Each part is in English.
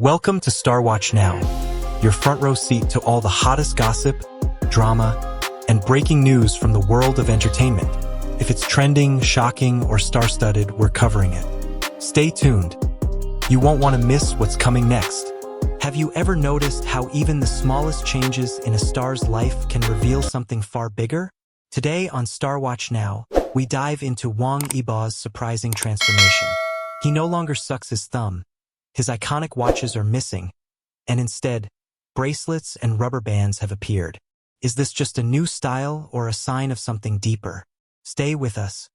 Welcome to StarWatch Now, your front row seat to all the hottest gossip, drama, and breaking news from the world of entertainment. If it's trending, shocking, or star-studded, we're covering it. Stay tuned. You won't want to miss what's coming next. Have you ever noticed how even the smallest changes in a star's life can reveal something far bigger? Today on StarWatch Now, we dive into Wang Yibo's surprising transformation. He no longer sucks his thumb. His iconic watches are missing, and instead, bracelets and rubber bands have appeared. Is this just a new style or a sign of something deeper? Stay with us.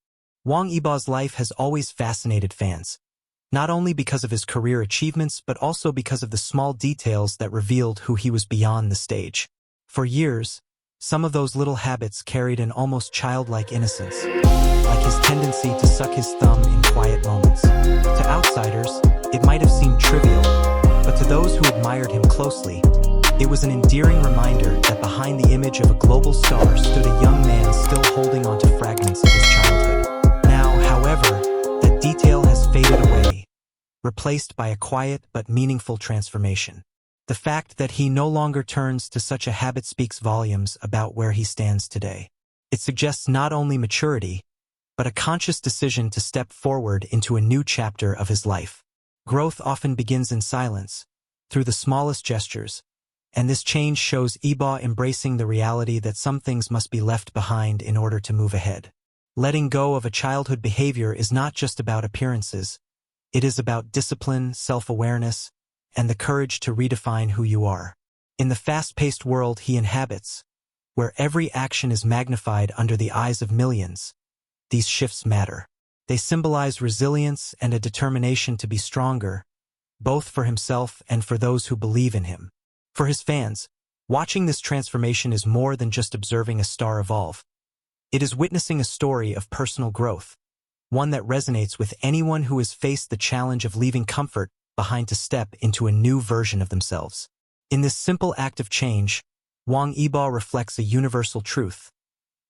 Wang Yibo's life has always fascinated fans, not only because of his career achievements but also because of the small details that revealed who he was beyond the stage. For years, some of those little habits carried an almost childlike innocence, like his tendency to suck his thumb in quiet moments. To outsiders, it might have seemed trivial, but to those who admired him closely, it was an endearing reminder that behind the image of a global star stood a young man still holding onto fragments of his childhood. Now, however, that detail has faded away, replaced by a quiet but meaningful transformation. The fact that he no longer turns to such a habit speaks volumes about where he stands today. It suggests not only maturity, but a conscious decision to step forward into a new chapter of his life. Growth often begins in silence, through the smallest gestures, and this change shows Yibo embracing the reality that some things must be left behind in order to move ahead. Letting go of a childhood behavior is not just about appearances. It is about discipline, self-awareness, and the courage to redefine who you are. In the fast-paced world he inhabits, where every action is magnified under the eyes of millions, these shifts matter. They symbolize resilience and a determination to be stronger, both for himself and for those who believe in him. For his fans, watching this transformation is more than just observing a star evolve. It is witnessing a story of personal growth, one that resonates with anyone who has faced the challenge of leaving comfort behind to step into a new version of themselves. In this simple act of change, Wang Yibo reflects a universal truth.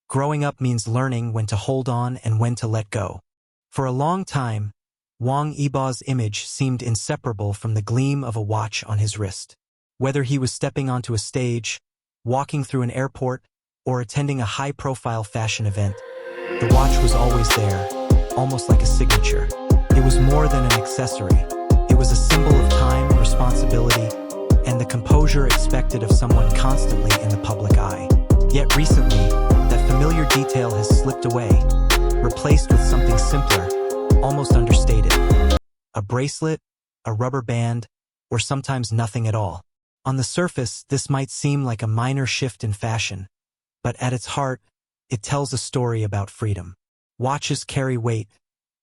Growing up means learning when to hold on and when to let go. For a long time, Wang Yibo's image seemed inseparable from the gleam of a watch on his wrist. Whether he was stepping onto a stage, walking through an airport, or attending a high-profile fashion event, the watch was always there, almost like a signature. It was more than an accessory. It was a symbol of time, responsibility, and the composure expected of someone constantly in the public eye. Yet recently, that familiar detail has slipped away, replaced with something simpler, almost understated. A bracelet, a rubber band, or sometimes nothing at all. On the surface, this might seem like a minor shift in fashion, but at its heart, it tells a story about freedom. Watches carry weight,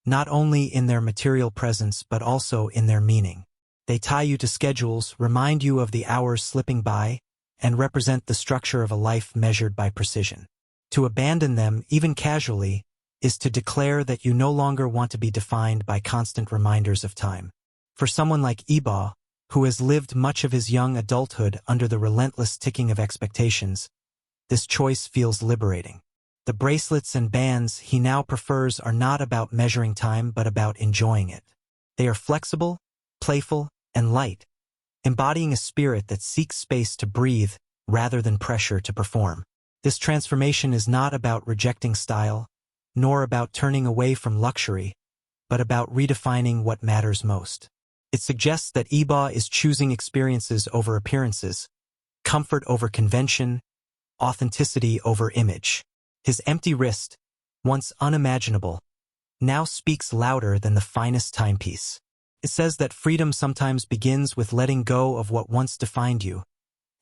not only in their material presence but also in their meaning. They tie you to schedules, remind you of the hours slipping by, and represent the structure of a life measured by precision. To abandon them, even casually, is to declare that you no longer want to be defined by constant reminders of time. For someone like Yibo, who has lived much of his young adulthood under the relentless ticking of expectations, this choice feels liberating. The bracelets and bands he now prefers are not about measuring time but about enjoying it. They are flexible, playful, and light, embodying a spirit that seeks space to breathe rather than pressure to perform. This transformation is not about rejecting style, nor about turning away from luxury, but about redefining what matters most. It suggests that Yibo is choosing experiences over appearances, comfort over convention, authenticity over image. His empty wrist, once unimaginable, now speaks louder than the finest timepiece. It says that freedom sometimes begins with letting go of what once defined you,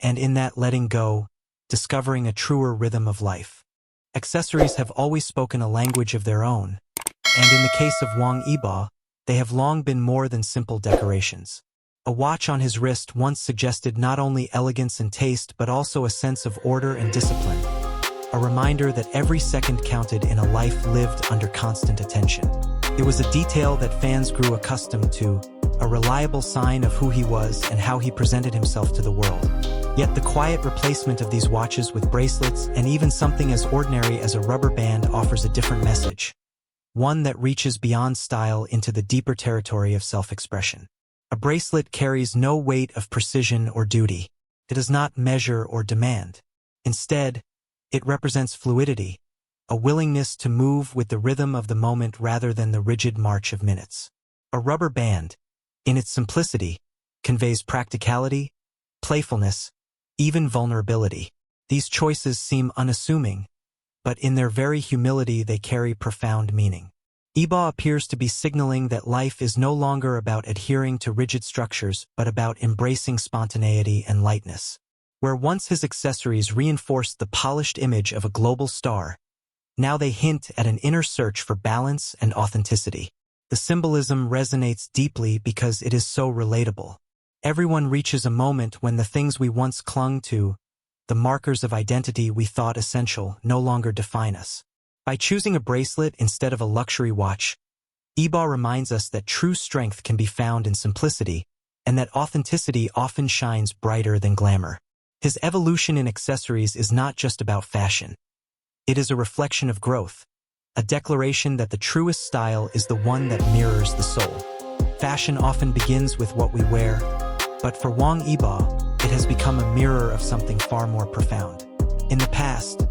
and in that letting go, discovering a truer rhythm of life. Accessories have always spoken a language of their own, and in the case of Wang Yibo, they have long been more than simple decorations. A watch on his wrist once suggested not only elegance and taste but also a sense of order and discipline, a reminder that every second counted in a life lived under constant attention. It was a detail that fans grew accustomed to, a reliable sign of who he was and how he presented himself to the world. Yet the quiet replacement of these watches with bracelets and even something as ordinary as a rubber band offers a different message, one that reaches beyond style into the deeper territory of self-expression. A bracelet carries no weight of precision or duty. It does not measure or demand. Instead, it represents fluidity, a willingness to move with the rhythm of the moment rather than the rigid march of minutes. A rubber band, in its simplicity, conveys practicality, playfulness, even vulnerability. These choices seem unassuming, but in their very humility they carry profound meaning. Yibo appears to be signaling that life is no longer about adhering to rigid structures but about embracing spontaneity and lightness. Where once his accessories reinforced the polished image of a global star, now they hint at an inner search for balance and authenticity. The symbolism resonates deeply because it is so relatable. Everyone reaches a moment when the things we once clung to, the markers of identity we thought essential, no longer define us. By choosing a bracelet instead of a luxury watch, Yibo reminds us that true strength can be found in simplicity, and that authenticity often shines brighter than glamour. His evolution in accessories is not just about fashion. It is a reflection of growth, a declaration that the truest style is the one that mirrors the soul. Fashion often begins with what we wear, but for Wang Yibo, it has become a mirror of something far more profound. In the past,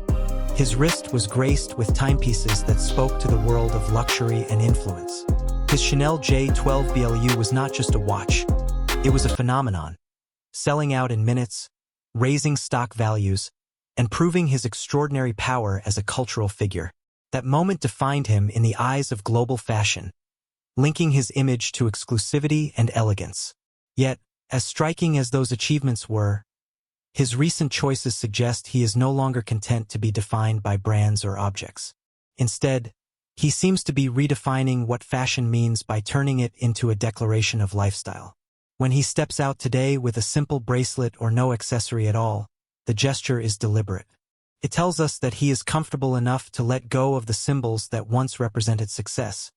his wrist was graced with timepieces that spoke to the world of luxury and influence. His Chanel J12 BLEU was not just a watch, it was a phenomenon, selling out in minutes, raising stock values, and proving his extraordinary power as a cultural figure. That moment defined him in the eyes of global fashion, linking his image to exclusivity and elegance. Yet, as striking as those achievements were, his recent choices suggest he is no longer content to be defined by brands or objects. Instead, he seems to be redefining what fashion means by turning it into a declaration of lifestyle. When he steps out today with a simple bracelet or no accessory at all, the gesture is deliberate. It tells us that he is comfortable enough to let go of the symbols that once represented success,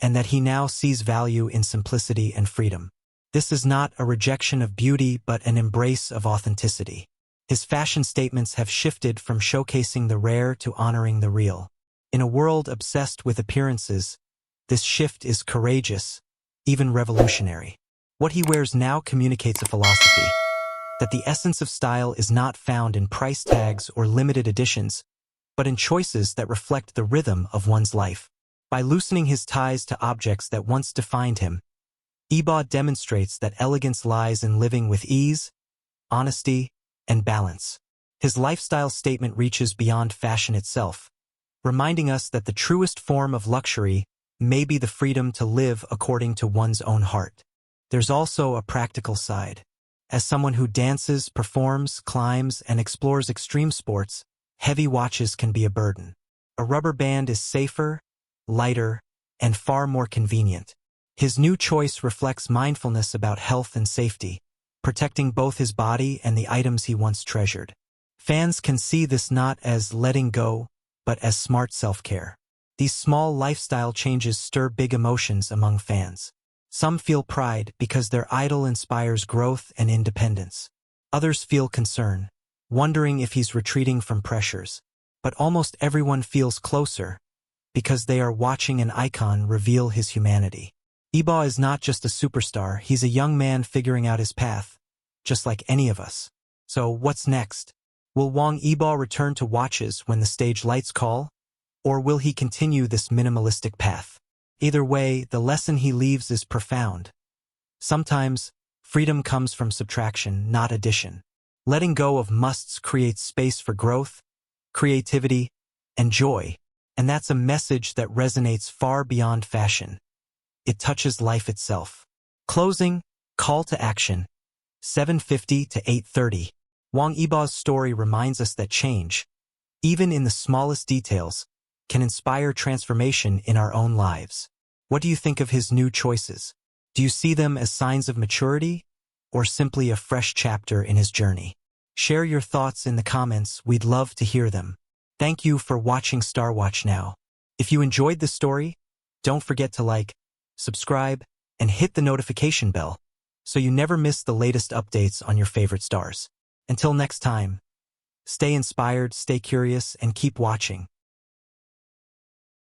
and that he now sees value in simplicity and freedom. This is not a rejection of beauty but an embrace of authenticity. His fashion statements have shifted from showcasing the rare to honoring the real. In a world obsessed with appearances, this shift is courageous, even revolutionary. What he wears now communicates a philosophy, that the essence of style is not found in price tags or limited editions, but in choices that reflect the rhythm of one's life. By loosening his ties to objects that once defined him, Yibo demonstrates that elegance lies in living with ease, honesty, and balance. His lifestyle statement reaches beyond fashion itself, reminding us that the truest form of luxury may be the freedom to live according to one's own heart. There's also a practical side. As someone who dances, performs, climbs, and explores extreme sports, heavy watches can be a burden. A rubber band is safer, lighter, and far more convenient. His new choice reflects mindfulness about health and safety, protecting both his body and the items he once treasured. Fans can see this not as letting go, but as smart self-care. These small lifestyle changes stir big emotions among fans. Some feel pride because their idol inspires growth and independence. Others feel concern, wondering if he's retreating from pressures. But almost everyone feels closer because they are watching an icon reveal his humanity. Yibo is not just a superstar, he's a young man figuring out his path, just like any of us. So what's next? Will Wang Yibo return to watches when the stage lights call? Or will he continue this minimalistic path? Either way, the lesson he leaves is profound. Sometimes, freedom comes from subtraction, not addition. Letting go of musts creates space for growth, creativity, and joy, and that's a message that resonates far beyond fashion. It touches life itself. Closing, call to action, 7:50 to 8:30. Wang Yibo's story reminds us that change, even in the smallest details, can inspire transformation in our own lives. What do you think of his new choices? Do you see them as signs of maturity, or simply a fresh chapter in his journey? Share your thoughts in the comments, we'd love to hear them. Thank you for watching StarWatch Now. If you enjoyed this story, don't forget to like, subscribe, and hit the notification bell, so you never miss the latest updates on your favorite stars. Until next time, stay inspired, stay curious, and keep watching.